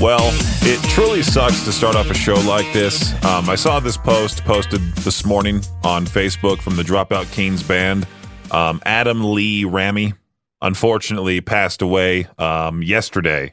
Well, it truly sucks to start off a show like this. I saw this posted this morning on Facebook from the Dropout Kings band. Adam Ramey, unfortunately, passed away yesterday.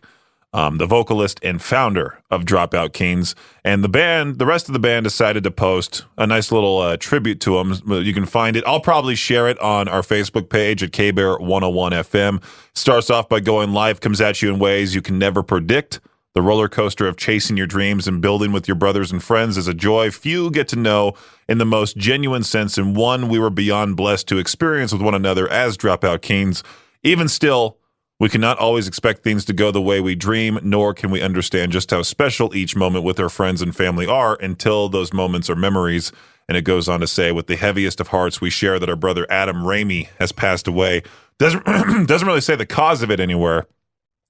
The vocalist and founder of Dropout Kings. And the rest of the band decided to post a nice little tribute to him. You can find it. I'll probably share it on our Facebook page at KBear 101 FM. Starts off by going, life comes at you in ways you can never predict. The roller coaster of chasing your dreams and building with your brothers and friends is a joy few get to know in the most genuine sense, and one we were beyond blessed to experience with one another as Dropout Kings. Even still, we cannot always expect things to go the way we dream, nor can we understand just how special each moment with our friends and family are until those moments are memories. And it goes on to say, with the heaviest of hearts, we share that our brother Adam Ramey has passed away. Doesn't really say the cause of it anywhere,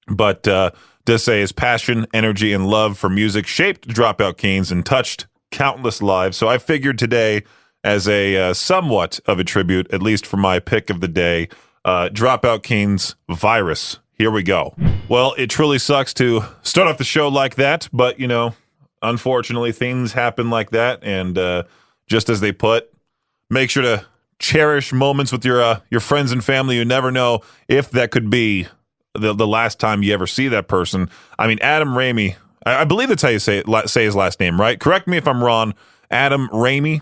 but does say his passion, energy, and love for music shaped Dropout Kings and touched countless lives. So I figured today, as a somewhat of a tribute, at least for my pick of the day, Dropout Kings Virus. Here we go. Well, it truly sucks to start off the show like that, but, you know, unfortunately, things happen like that. And just as they put, make sure to cherish moments with your friends and family. You never know if that could be the last time you ever see that person. I mean, Adam Ramey, I believe that's how you say his last name, right? Correct me if I'm wrong. Adam Ramey,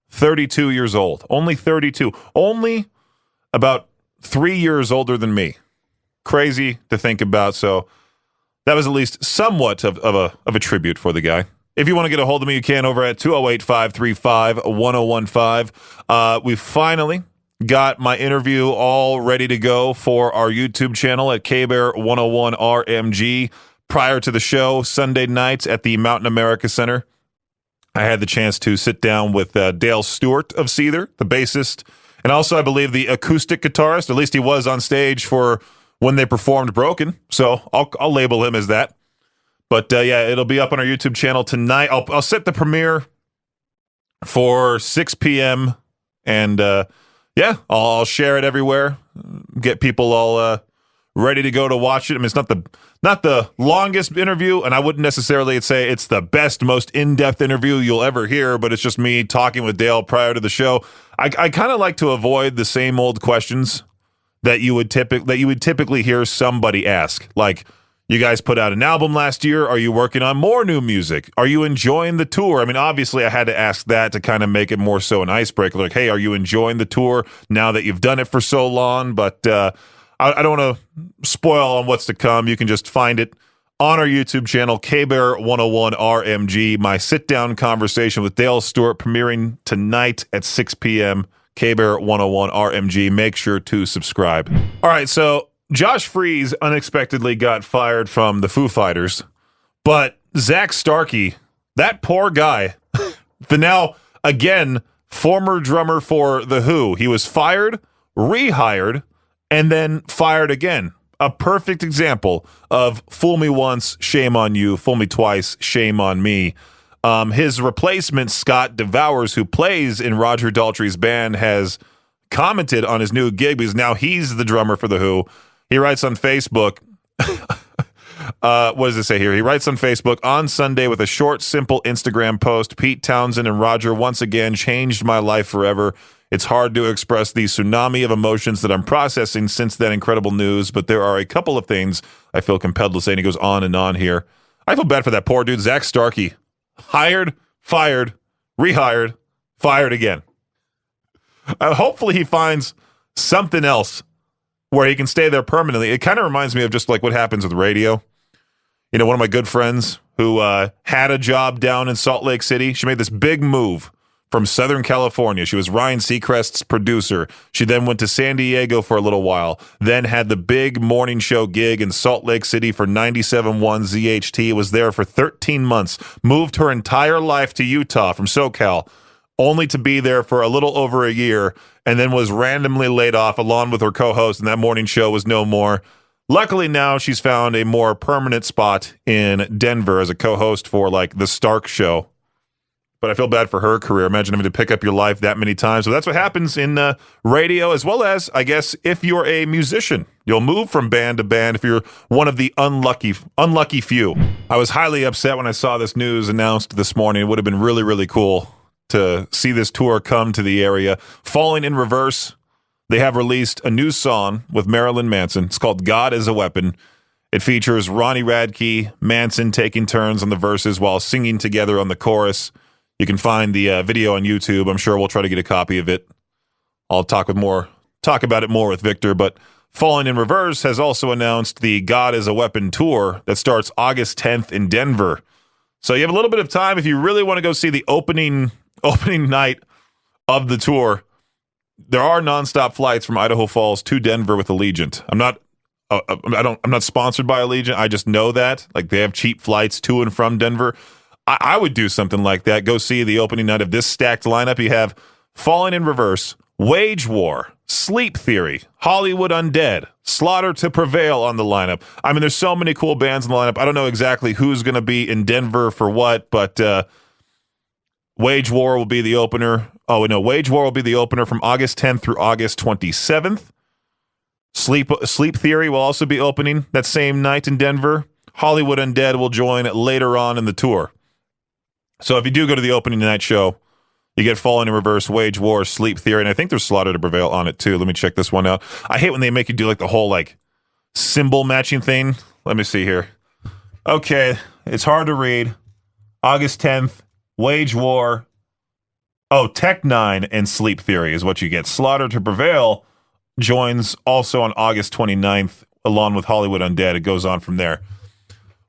32 years old. Only 32. Only about 3 years older than me. Crazy to think about. So that was at least somewhat of a tribute for the guy. If you want to get a hold of me, you can over at 208-535-1015. We finally got my interview all ready to go for our YouTube channel at KBear 101 RMG. Prior to the show, Sunday nights at the Mountain America Center, I had the chance to sit down with Dale Stewart of Seether, the bassist, and also, I believe, the acoustic guitarist. At least he was on stage for when they performed Broken, so I'll label him as that. But yeah, it'll be up on our YouTube channel tonight. I'll set the premiere for 6 p.m. and yeah, I'll share it everywhere. Get people all ready to go to watch it. I mean, it's not the longest interview, and I wouldn't necessarily say it's the best, most in-depth interview you'll ever hear, but it's just me talking with Dale prior to the show. I kind of like to avoid the same old questions that you would typically hear somebody ask. Like, you guys put out an album last year. Are you working on more new music? Are you enjoying the tour? I mean, obviously, I had to ask that to kind of make it more so an icebreaker. Like, hey, are you enjoying the tour now that you've done it for so long? But I don't want to spoil on what's to come. You can just find it on our YouTube channel, KBear 101 RMG. My sit-down conversation with Dale Stewart premiering tonight at 6 p.m. KBear 101 RMG. Make sure to subscribe. All right, so Josh Freese unexpectedly got fired from the Foo Fighters, but Zack Starkey, that poor guy, the now, again, former drummer for The Who, he was fired, rehired, and then fired again. A perfect example of fool me once, shame on you, fool me twice, shame on me. His replacement, Scott Devours, who plays in Roger Daltrey's band, has commented on his new gig because now he's the drummer for The Who. He writes on Facebook, what does it say here? He writes on Facebook, on Sunday with a short, simple Instagram post, Pete Townsend and Roger once again changed my life forever. It's hard to express the tsunami of emotions that I'm processing since that incredible news, but there are a couple of things I feel compelled to say, and he goes on and on here. I feel bad for that poor dude, Zack Starkey. Hired, fired, rehired, fired again. Hopefully he finds something else where he can stay there permanently. It kind of reminds me of just like what happens with radio. You know, one of my good friends who had a job down in Salt Lake City, she made this big move from Southern California. She was Ryan Seacrest's producer. She then went to San Diego for a little while, then had the big morning show gig in Salt Lake City for 97.1 ZHT, was there for 13 months, moved her entire life to Utah from SoCal, only to be there for a little over a year, and then was randomly laid off along with her co-host, and that morning show was no more. Luckily now she's found a more permanent spot in Denver as a co-host for like the Stark Show. but I feel bad for her career. Imagine having to pick up your life that many times. So that's what happens in radio, as well as, I guess, if you're a musician. You'll move from band to band if you're one of the unlucky few. I was highly upset when I saw this news announced this morning. It would have been really, really cool to see this tour come to the area. Falling in Reverse, they have released a new song with Marilyn Manson. It's called God is a Weapon. It features Ronnie Radke, Manson taking turns on the verses while singing together on the chorus. You can find the video on YouTube. I'm sure we'll try to get a copy of it. I'll talk about it more with Victor. But Falling in Reverse has also announced the God is a Weapon tour that starts August 10th in Denver. So you have a little bit of time if you really want to go see the opening night of the tour. There are nonstop flights from Idaho Falls to Denver with Allegiant. I'm not sponsored by Allegiant. I just know that. Like, they have cheap flights to and from Denver. I would do something like that. Go see the opening night of this stacked lineup. You have Falling in Reverse, Wage War, Sleep Theory, Hollywood Undead, Slaughter to Prevail on the lineup. I mean, there's so many cool bands in the lineup. I don't know exactly who's going to be in Denver for what, but Wage War will be the opener. Oh, no, Wage War will be the opener from August 10th through August 27th. Sleep Theory will also be opening that same night in Denver. Hollywood Undead will join later on in the tour. So if you do go to the opening night show, you get Falling in Reverse, Wage War, Sleep Theory, and I think there's Slaughter to Prevail on it too. Let me check this one out. I hate when they make you do like the whole like symbol matching thing. Let me see here. Okay, it's hard to read. August 10th, Wage War. Oh, Tech 9 and Sleep Theory is what you get. Slaughter to Prevail joins also on August 29th, along with Hollywood Undead. It goes on from there.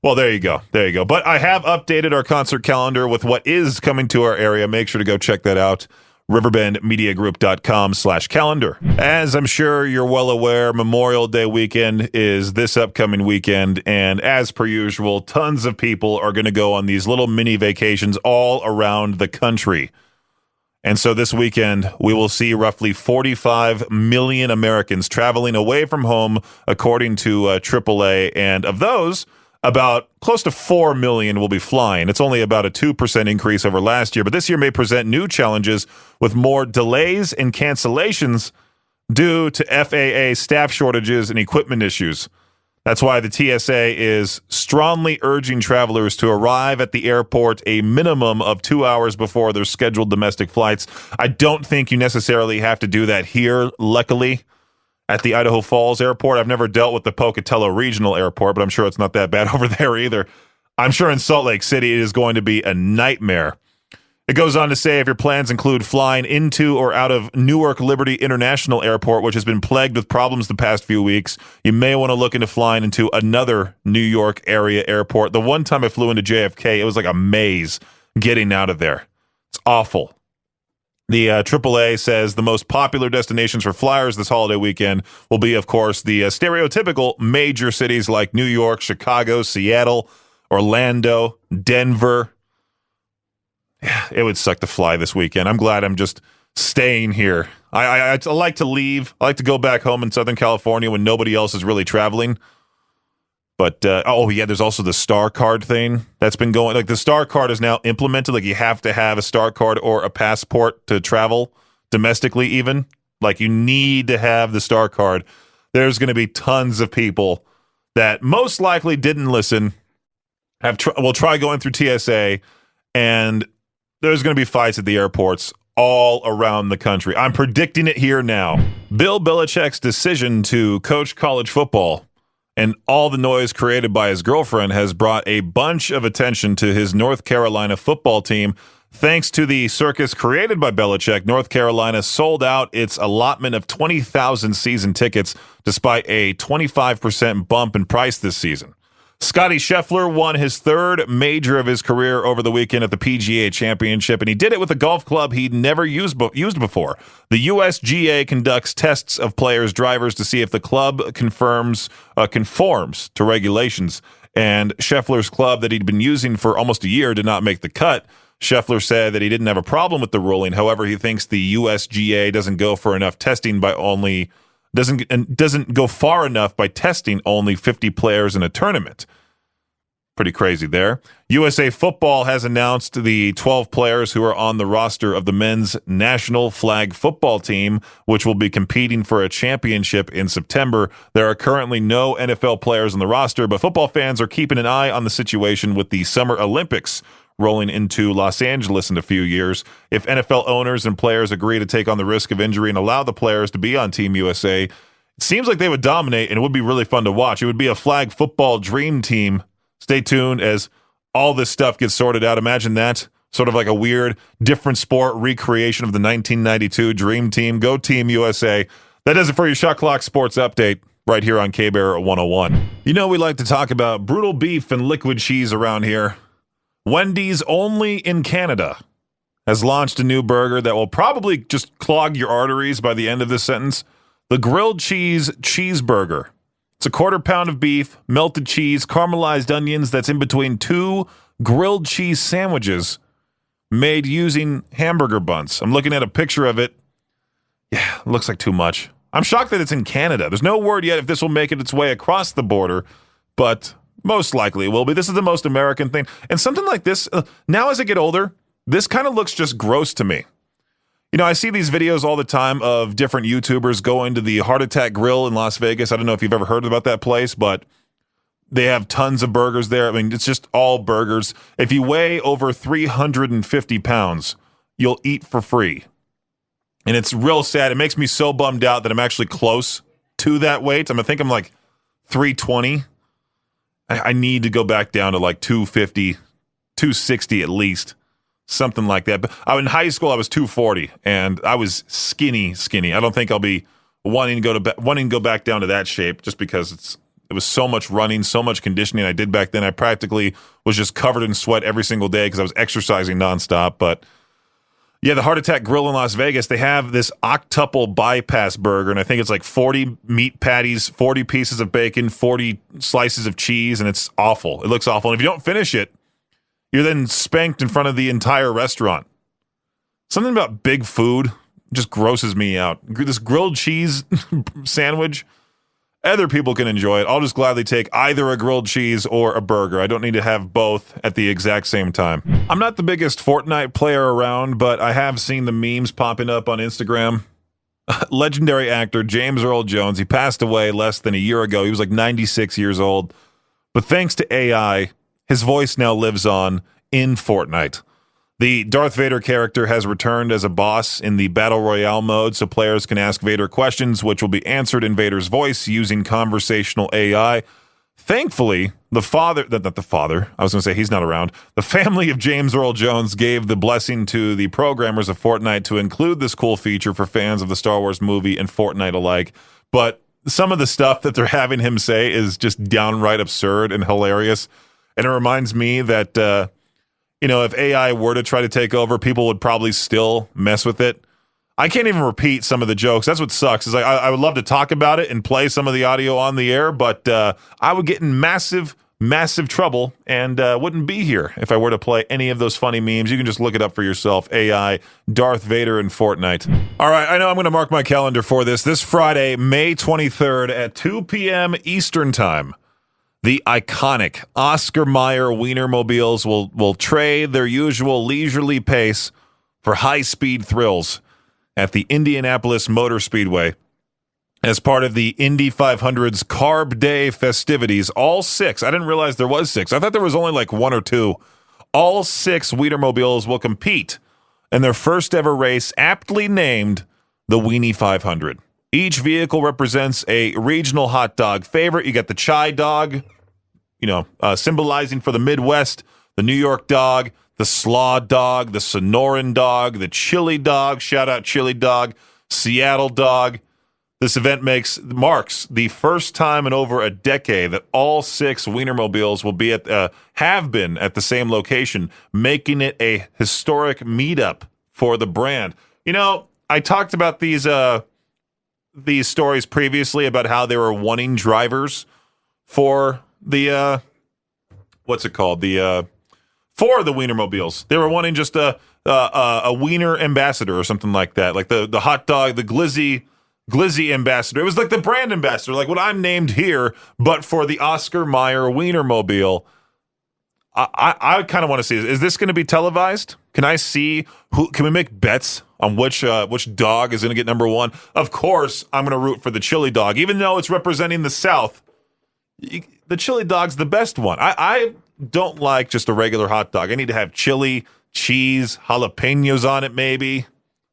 Well, there you go. There you go. But I have updated our concert calendar with what is coming to our area. Make sure to go check that out. riverbendmediagroup.com/calendar. As I'm sure you're well aware, Memorial Day weekend is this upcoming weekend. And as per usual, tons of people are going to go on these little mini vacations all around the country. And so this weekend, we will see roughly 45 million Americans traveling away from home, according to AAA. And of those, about close to 4 million will be flying. It's only about a 2% increase over last year, but this year may present new challenges with more delays and cancellations due to FAA staff shortages and equipment issues. That's why the TSA is strongly urging travelers to arrive at the airport a minimum of 2 hours before their scheduled domestic flights. I don't think you necessarily have to do that here, luckily. At the Idaho Falls Airport, I've never dealt with the Pocatello Regional Airport, but I'm sure it's not that bad over there either. I'm sure in Salt Lake City it is going to be a nightmare. It goes on to say if your plans include flying into or out of Newark Liberty International Airport, which has been plagued with problems the past few weeks, you may want to look into flying into another New York area airport. The one time I flew into JFK, it was like a maze getting out of there. It's awful. The AAA says the most popular destinations for flyers this holiday weekend will be, of course, the stereotypical major cities like New York, Chicago, Seattle, Orlando, Denver. Yeah, it would suck to fly this weekend. I'm glad I'm just staying here. I like to leave. I like to go back home in Southern California when nobody else is really traveling. But, there's also the Star Card thing that's been going. Like, the Star Card is now implemented. Like, you have to have a Star Card or a passport to travel domestically even. Like, you need to have the Star Card. There's going to be tons of people that most likely didn't listen, will try going through TSA, and there's going to be fights at the airports all around the country. I'm predicting it here now. Bill Belichick's decision to coach college football and all the noise created by his girlfriend has brought a bunch of attention to his North Carolina football team. Thanks to the circus created by Belichick, North Carolina sold out its allotment of 20,000 season tickets despite a 25% bump in price this season. Scotty Scheffler won his third major of his career over the weekend at the PGA Championship, and he did it with a golf club he'd never used before. The USGA conducts tests of players' drivers to see if the club conforms to regulations, and Scheffler's club that he'd been using for almost a year did not make the cut. Scheffler said that he didn't have a problem with the ruling. However, he thinks the USGA doesn't go go far enough by testing only 50 players in a tournament. Pretty crazy there. USA Football has announced the 12 players who are on the roster of the men's national flag football team, which will be competing for a championship in September. There are currently no NFL players on the roster, but football fans are keeping an eye on the situation with the Summer Olympics rolling into Los Angeles in a few years. If NFL owners and players agree to take on the risk of injury and allow the players to be on Team USA, it seems like they would dominate, and it would be really fun to watch. It would be a flag football dream team. Stay tuned as all this stuff gets sorted out. Imagine that, sort of like a weird, different sport recreation of the 1992 Dream Team. Go Team USA. That does it for your Shot Clock Sports Update right here on K-Bear 101. You know we like to talk about brutal beef and liquid cheese around here. Wendy's, only in Canada, has launched a new burger that will probably just clog your arteries by the end of this sentence. The grilled cheese cheeseburger. It's a quarter pound of beef, melted cheese, caramelized onions that's in between two grilled cheese sandwiches made using hamburger buns. I'm looking at a picture of it. Yeah, it looks like too much. I'm shocked that it's in Canada. There's no word yet if this will make it its way across the border, but most likely it will be. This is the most American thing. And something like this, now as I get older, this kind of looks just gross to me. You know, I see these videos all the time of different YouTubers going to the Heart Attack Grill in Las Vegas. I don't know if you've ever heard about that place, but they have tons of burgers there. I mean, it's just all burgers. If you weigh over 350 pounds, you'll eat for free. And it's real sad. It makes me so bummed out that I'm actually close to that weight. I think I'm like 320. I need to go back down to like 250, 260 at least. Something like that. But in high school, I was 240, and I was skinny. I don't think I'll be wanting to go back down to that shape just because it was so much running, so much conditioning I did back then. I practically was just covered in sweat every single day because I was exercising nonstop. But yeah, the Heart Attack Grill in Las Vegas, they have this octuple bypass burger, and I think it's like 40 meat patties, 40 pieces of bacon, 40 slices of cheese, and it's awful. It looks awful. And if you don't finish it, you're then spanked in front of the entire restaurant. Something about big food just grosses me out. This grilled cheese sandwich, other people can enjoy it. I'll just gladly take either a grilled cheese or a burger. I don't need to have both at the exact same time. I'm not the biggest Fortnite player around, but I have seen the memes popping up on Instagram. Legendary actor James Earl Jones, he passed away less than a year ago. He was like 96 years old. But thanks to AI, his voice now lives on in Fortnite. The Darth Vader character has returned as a boss in the Battle Royale mode, so players can ask Vader questions, which will be answered in Vader's voice using conversational AI. Thankfully, the family of James Earl Jones gave the blessing to the programmers of Fortnite to include this cool feature for fans of the Star Wars movie and Fortnite alike. But some of the stuff that they're having him say is just downright absurd and hilarious. And it reminds me that, if AI were to try to take over, people would probably still mess with it. I can't even repeat some of the jokes. That's what sucks. Is I would love to talk about it and play some of the audio on the air, but I would get in massive trouble and wouldn't be here if I were to play any of those funny memes. You can just look it up for yourself. AI, Darth Vader, and Fortnite. All right, I know I'm going to mark my calendar for this. This Friday, May 23rd at 2 p.m. Eastern Time. The iconic Oscar Mayer Wienermobiles will trade their usual leisurely pace for high-speed thrills at the Indianapolis Motor Speedway. As part of the Indy 500's Carb Day festivities, all six, I didn't realize there was six. I thought there was only like one or two. All six Wienermobiles will compete in their first ever race, aptly named the Weenie 500. Each vehicle represents a regional hot dog favorite. You got the Chai Dog, symbolizing for the Midwest, the New York Dog, the Slaw Dog, the Sonoran Dog, the Chili Dog, shout out Chili Dog, Seattle Dog. This event marks the first time in over a decade that all six Wienermobiles will be have been at the same location, making it a historic meetup for the brand. I talked about these stories previously about how they were wanting drivers for the for the Wienermobiles. They were wanting just a Wiener ambassador or something like that, like the hot dog, the Glizzy ambassador. It was like the brand ambassador, like what I'm named here, but for the Oscar Mayer Wienermobile. I kind of want to see, is this going to be televised? Can I see can we make bets on which dog is going to get number one? Of course, I'm going to root for the chili dog, even though it's representing the South. The chili dog's the best one. I don't like just a regular hot dog. I need to have chili, cheese, jalapenos on it, maybe.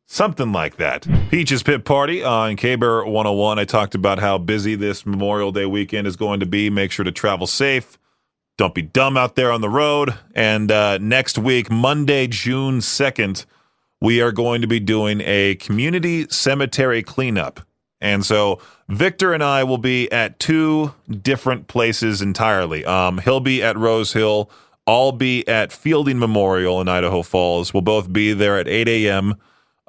Something like that. Peach's Pit Party on K-Bear 101. I talked about how busy this Memorial Day weekend is going to be. Make sure to travel safe. Don't be dumb out there on the road. And next week, Monday, June 2nd, we are going to be doing a community cemetery cleanup. And so Victor and I will be at two different places entirely. He'll be at Rose Hill. I'll be at Fielding Memorial in Idaho Falls. We'll both be there at 8 a.m.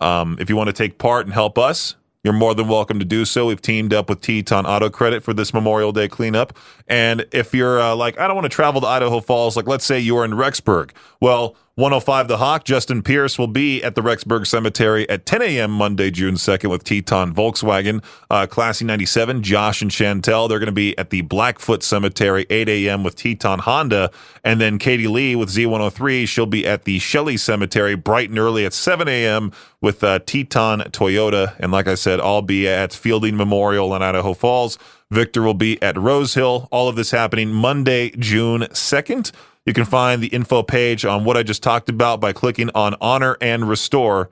If you want to take part and help us, you're more than welcome to do so. We've teamed up with Teton Auto Credit for this Memorial Day cleanup. And if you're like, I don't want to travel to Idaho Falls, like let's say you're in Rexburg. Well, 105 The Hawk, Justin Pierce will be at the Rexburg Cemetery at 10 a.m. Monday, June 2nd with Teton Volkswagen. Classy 97, Josh and Chantel, they're going to be at the Blackfoot Cemetery, 8 a.m. with Teton Honda. And then Katie Lee with Z103, she'll be at the Shelley Cemetery bright and early at 7 a.m. with Teton Toyota. And like I said, I'll be at Fielding Memorial in Idaho Falls. Victor will be at Rose Hill. All of this happening Monday, June 2nd. You can find the info page on what I just talked about by clicking on Honor and Restore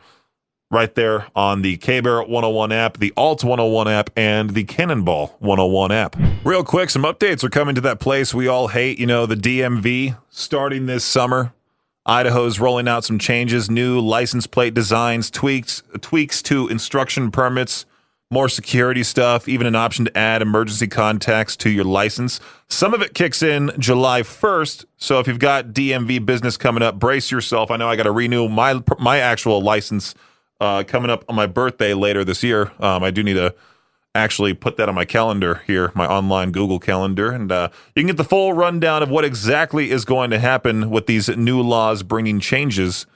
right there on the K-Bear 101 app, the Alt 101 app, and the Cannonball 101 app. Real quick, some updates are coming to that place we all hate, the DMV, starting this summer. Idaho's rolling out some changes, new license plate designs, tweaks to instruction permits, more security stuff, even an option to add emergency contacts to your license. Some of it kicks in July 1st, so if you've got DMV business coming up, brace yourself. I know I got to renew my actual license coming up on my birthday later this year. I do need to actually put that on my calendar here, my online Google Calendar, and you can get the full rundown of what exactly is going to happen with these new laws bringing changes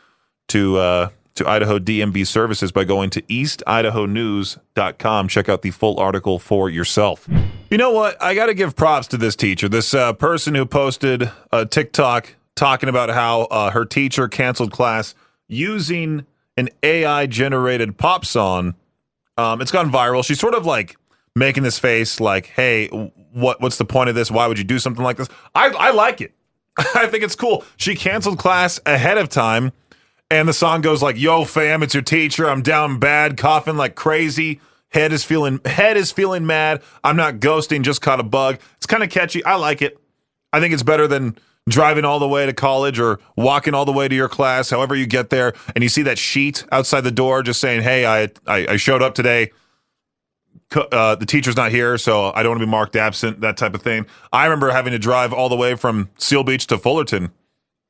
to Idaho DMV services by going to eastidahonews.com. Check out the full article for yourself. You know what? I got to give props to this teacher, this person who posted a TikTok talking about how her teacher canceled class using an AI-generated pop song. It's gone viral. She's sort of like making this face like, hey, what's the point of this? Why would you do something like this? I like it. I think it's cool. She canceled class ahead of time. And the song goes like, yo, fam, it's your teacher. I'm down bad, coughing like crazy. Head is feeling mad. I'm not ghosting, just caught a bug. It's kind of catchy. I like it. I think it's better than driving all the way to college or walking all the way to your class, however you get there, and you see that sheet outside the door just saying, hey, I showed up today. The teacher's not here, so I don't want to be marked absent, that type of thing. I remember having to drive all the way from Seal Beach to Fullerton,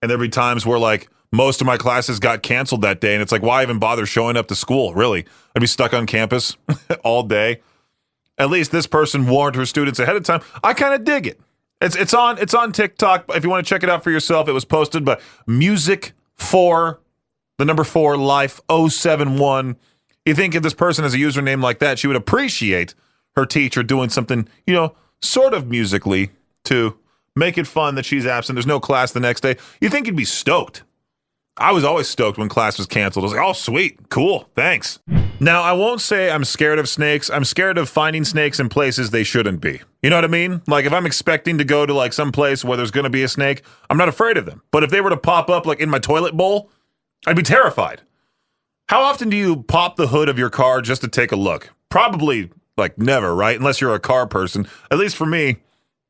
and there'd be times where, like, most of my classes got canceled that day, and it's like, why even bother showing up to school, really? I'd be stuck on campus all day. At least this person warned her students ahead of time. I kind of dig it. It's on TikTok. If you want to check it out for yourself, it was posted by Music4, the number 4, Life 071. You think if this person has a username like that, she would appreciate her teacher doing something, sort of musically to make it fun that she's absent. There's no class the next day. You think you'd be stoked. I was always stoked when class was canceled. I was like, oh, sweet, cool, thanks. Now, I won't say I'm scared of snakes. I'm scared of finding snakes in places they shouldn't be. You know what I mean? Like, if I'm expecting to go to, like, some place where there's going to be a snake, I'm not afraid of them. But if they were to pop up, like, in my toilet bowl, I'd be terrified. How often do you pop the hood of your car just to take a look? Probably, like, never, right? Unless you're a car person. At least for me,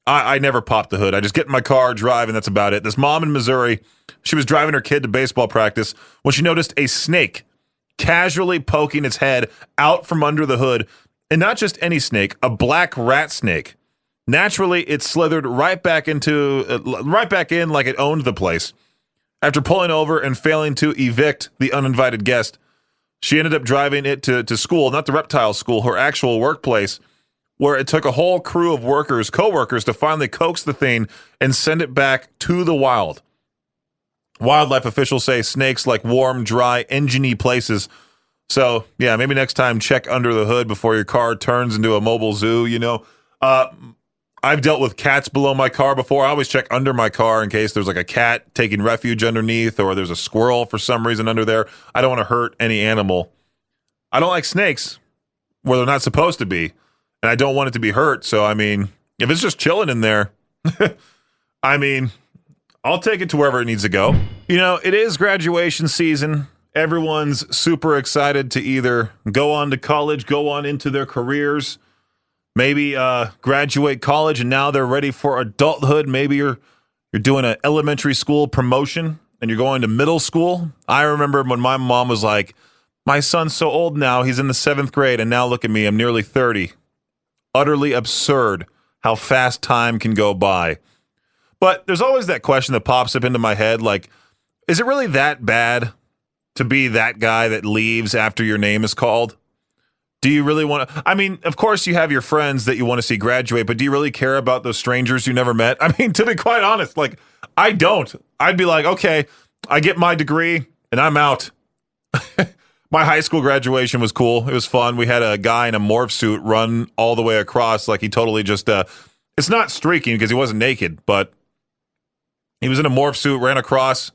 I never pop the hood. I just get in my car, drive, and that's about it. This mom in Missouri, she was driving her kid to baseball practice when she noticed a snake casually poking its head out from under the hood. And not just any snake, a black rat snake. Naturally, it slithered right back in like it owned the place. After pulling over and failing to evict the uninvited guest, she ended up driving it to school, not the reptile school, her actual workplace, where it took a whole crew of co-workers, to finally coax the thing and send it back to the wild. Wildlife officials say snakes like warm, dry, engine-y places. So, yeah, maybe next time check under the hood before your car turns into a mobile zoo, I've dealt with cats below my car before. I always check under my car in case there's like a cat taking refuge underneath or there's a squirrel for some reason under there. I don't want to hurt any animal. I don't like snakes where they're not supposed to be, and I don't want it to be hurt. So, I mean, if it's just chilling in there, I mean, I'll take it to wherever it needs to go. You know, it is graduation season. Everyone's super excited to either go on to college, go on into their careers, maybe graduate college, and now they're ready for adulthood. Maybe you're doing an elementary school promotion and you're going to middle school. I remember when my mom was like, my son's so old now, he's in the 7th grade, and now look at me, I'm nearly 30. Utterly absurd how fast time can go by. But there's always that question that pops up into my head, like, is it really that bad to be that guy that leaves after your name is called? Do you really want to? I mean, of course you have your friends that you want to see graduate, but do you really care about those strangers you never met? I mean, to be quite honest, like, I don't. I'd be like, okay, I get my degree and I'm out. My high school graduation was cool. It was fun. We had a guy in a morph suit run all the way across. Like he totally just, it's not streaking because he wasn't naked, but he was in a morph suit, ran across.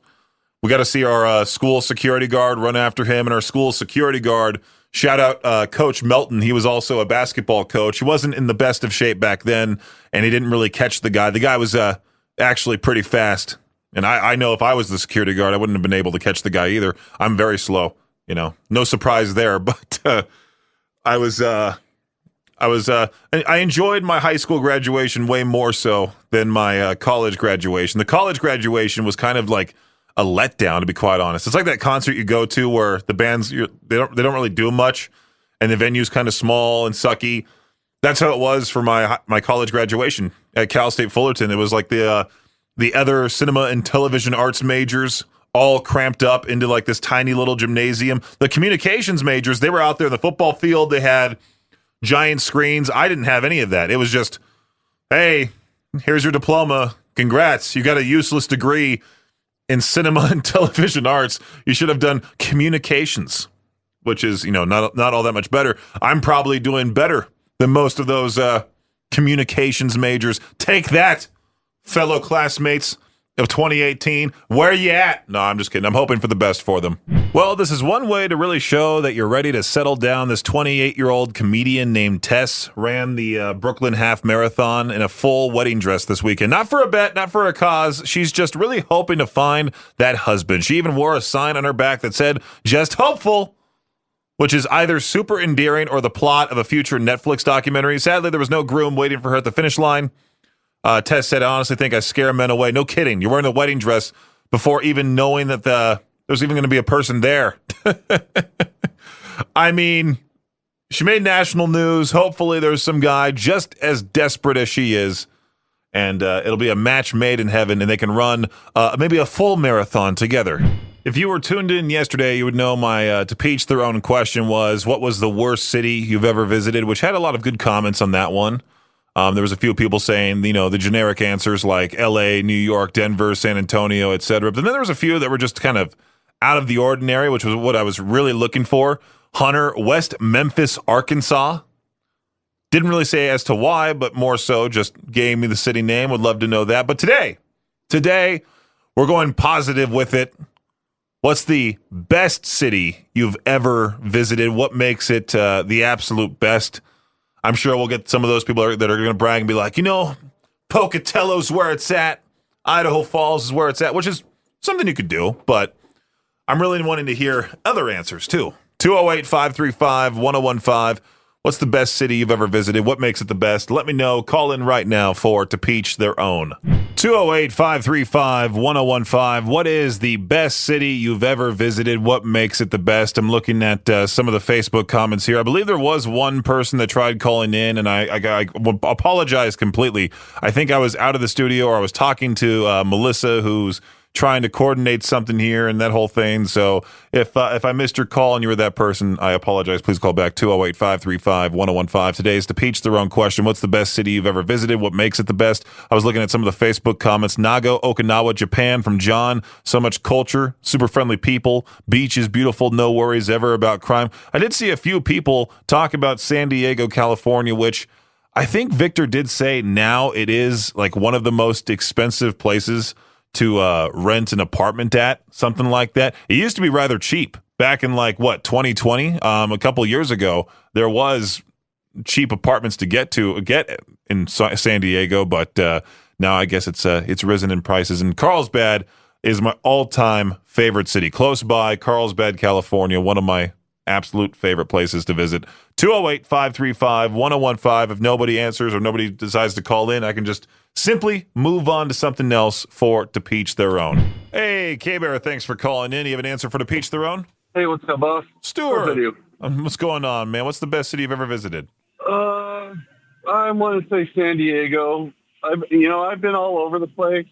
We got to see our school security guard run after him, and our school security guard, shout out Coach Melton. He was also a basketball coach. He wasn't in the best of shape back then, and he didn't really catch the guy. The guy was actually pretty fast, and I know if I was the security guard, I wouldn't have been able to catch the guy either. I'm very slow. You know, no surprise there, but I enjoyed my high school graduation way more so than my college graduation. The college graduation was kind of like a letdown, to be quite honest. It's like that concert you go to where the bands they don't really do much, and the venue's kind of small and sucky. That's how it was for my college graduation at Cal State Fullerton. It was like the other cinema and television arts majors all cramped up into like this tiny little gymnasium. The communications majors, they were out there in the football field. They had giant screens. I didn't have any of that. It was just, hey, here's your diploma. Congrats. You got a useless degree in cinema and television arts. You should have done communications, which is, you know, not all that much better. I'm probably doing better than most of those communications majors. Take that, fellow classmates of 2018. Where you at? No, I'm just kidding. I'm hoping for the best for them. Well, this is one way to really show that you're ready to settle down. This 28-year-old comedian named Tess ran the Brooklyn Half Marathon in a full wedding dress this weekend. Not for a bet, not for a cause. She's just really hoping to find that husband. She even wore a sign on her back that said, "Just hopeful," which is either super endearing or the plot of a future Netflix documentary. Sadly, there was no groom waiting for her at the finish line. Tess said, "I honestly think I scare men away." No kidding. You're wearing a wedding dress before even knowing that there's even going to be a person there. I mean, she made national news. Hopefully there's some guy just as desperate as she is, and it'll be a match made in heaven, and they can run maybe a full marathon together. If you were tuned in yesterday, you would know my to each their own question was, what was the worst city you've ever visited, which had a lot of good comments on that one. There was a few people saying, you know, the generic answers like LA, New York, Denver, San Antonio, etc. But then there was a few that were just kind of out of the ordinary, which was what I was really looking for. Hunter, West Memphis, Arkansas. Didn't really say as to why, but more so just gave me the city name. Would love to know that. But today, we're going positive with it. What's the best city you've ever visited? What makes it the absolute best? I'm sure we'll get some of those people that are going to brag and be like, you know, Pocatello's where it's at. Idaho Falls is where it's at, which is something you could do. But I'm really wanting to hear other answers, too. 208-535-1015. What's the best city you've ever visited? What makes it the best? Let me know. Call in right now for To Peach Their Own. 208-535-1015. What is the best city you've ever visited? What makes it the best? I'm looking at some of the Facebook comments here. I believe there was one person that tried calling in, and I apologize completely. I think I was out of the studio, or I was talking to Melissa, who's trying to coordinate something here and that whole thing. So if I missed your call and you were that person, I apologize. Please call back 208-535-1015. Today's To Peach Their Own question. What's the best city you've ever visited? What makes it the best? I was looking at some of the Facebook comments. Nago, Okinawa, Japan from John. So much culture, super friendly people. Beach is beautiful. No worries ever about crime. I did see a few people talk about San Diego, California, which I think Victor did say now it is like one of the most expensive places to rent an apartment at, something like that. It used to be rather cheap back in 2020. A couple years ago, there was cheap apartments to get in San Diego, but now I guess it's risen in prices. And Carlsbad is my all-time favorite city, close by Carlsbad, California, one of my absolute favorite places to visit. 208-535-1015. If nobody answers or nobody decides to call in, I can just simply move on to something else to peach their own. Hey, K-Bear, thanks for calling in. You have an answer for to peach their own? Hey, what's up, boss? Stuart. What's going on, man? What's the best city you've ever visited? I want to say San Diego. I've been all over the place.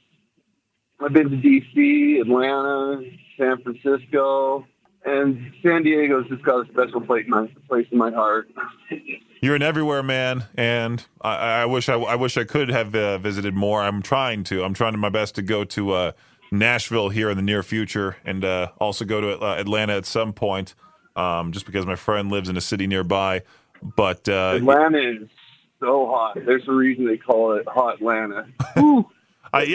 I've been to D.C., Atlanta, San Francisco, and San Diego's just got a special place in my heart. You're an everywhere man, and I wish I could have visited more. I'm trying my best to go to Nashville here in the near future, and also go to Atlanta at some point, just because my friend lives in a city nearby. But Atlanta is so hot. There's a reason they call it Hot Atlanta. I've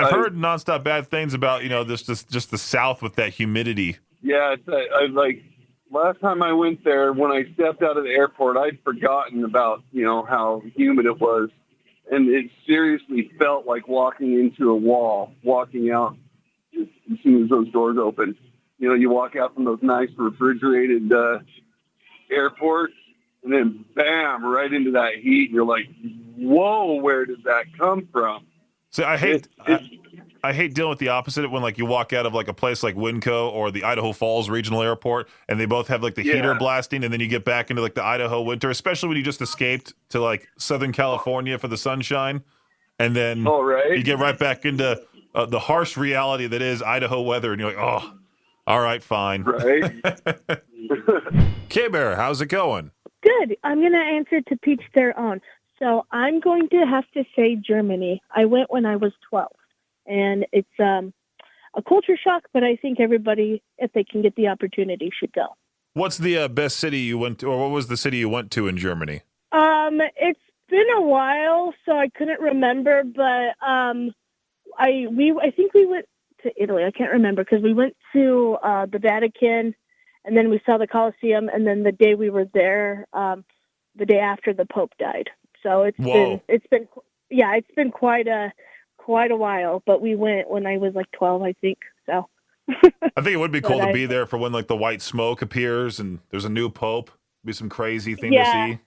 heard nonstop bad things about just the South with that humidity. Yeah, last time I went there, when I stepped out of the airport, I'd forgotten about how humid it was, and it seriously felt like walking into a wall. Walking out as soon as those doors opened, you walk out from those nice refrigerated airports, and then bam, right into that heat, and you're like, whoa, where did that come from? So I hate dealing with the opposite when you walk out of a place like Winco or the Idaho Falls Regional Airport, and they both have the heater blasting, and then you get back into the Idaho winter, especially when you just escaped to Southern California for the sunshine, and then you get right back into the harsh reality that is Idaho weather, and you're like, oh, all right, fine. Right. K-Bear, how's it going? Good. I'm going to answer to peach their own. So I'm going to have to say Germany. I went when I was 12, and it's a culture shock, but I think everybody, if they can get the opportunity, should go. What's the best city you went to, or what was the city you went to in Germany? It's been a while, so I couldn't remember, but I think we went to Italy. I can't remember because we went to the Vatican, and then we saw the Colosseum, and then the day we were there, the day after the Pope died. So it's been quite a while, but we went when I was 12, I think. So I think it would be cool to be there for when the white smoke appears and there's a new Pope. It'd be some crazy thing to see.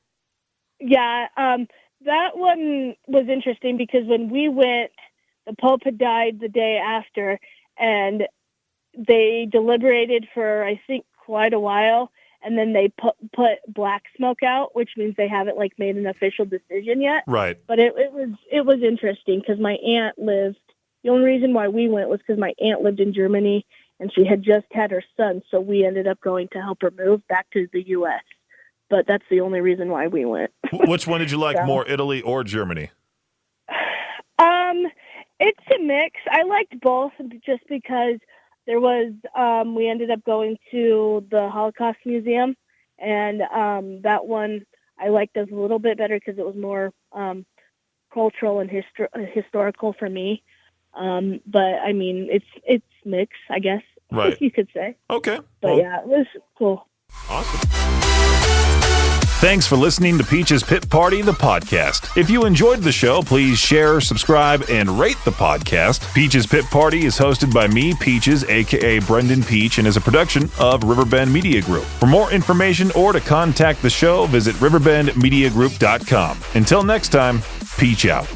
Yeah, that one was interesting because when we went, the Pope had died the day after, and they deliberated for I think quite a while. And then they put black smoke out, which means they haven't made an official decision yet. Right. But it was interesting because my aunt lived. The only reason why we went was because my aunt lived in Germany and she had just had her son, so we ended up going to help her move back to the U.S. But that's the only reason why we went. Which one did you like more, Italy or Germany? It's a mix. I liked both just because. There was, we ended up going to the Holocaust Museum, and that one I liked as a little bit better because it was more cultural and historical for me. But I mean, it's mixed, I guess, right? You could say. Okay. But yeah, it was cool. Awesome. Thanks for listening to Peach's Pit Party, the podcast. If you enjoyed the show, please share, subscribe, and rate the podcast. Peach's Pit Party is hosted by me, Peaches, a.k.a. Brendan Peach, and is a production of Riverbend Media Group. For more information or to contact the show, visit riverbendmediagroup.com. Until next time, Peach out.